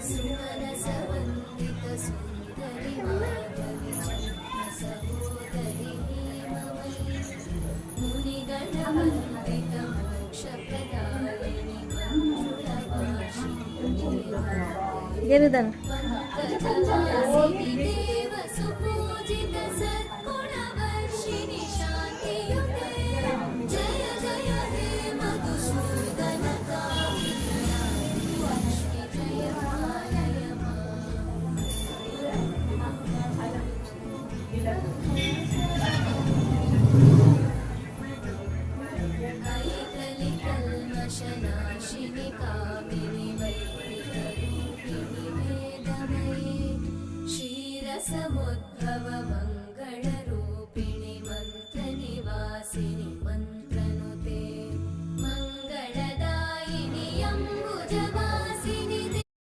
सुमनसवन्दित सुन्दरि माधवि सहोदरि हेमवै मुनिगणवन्दित मोक्षप्रदायिनि मञ्जुलभाषिणि गेरुदन पंकजवासिनि देव सुपूजित सत्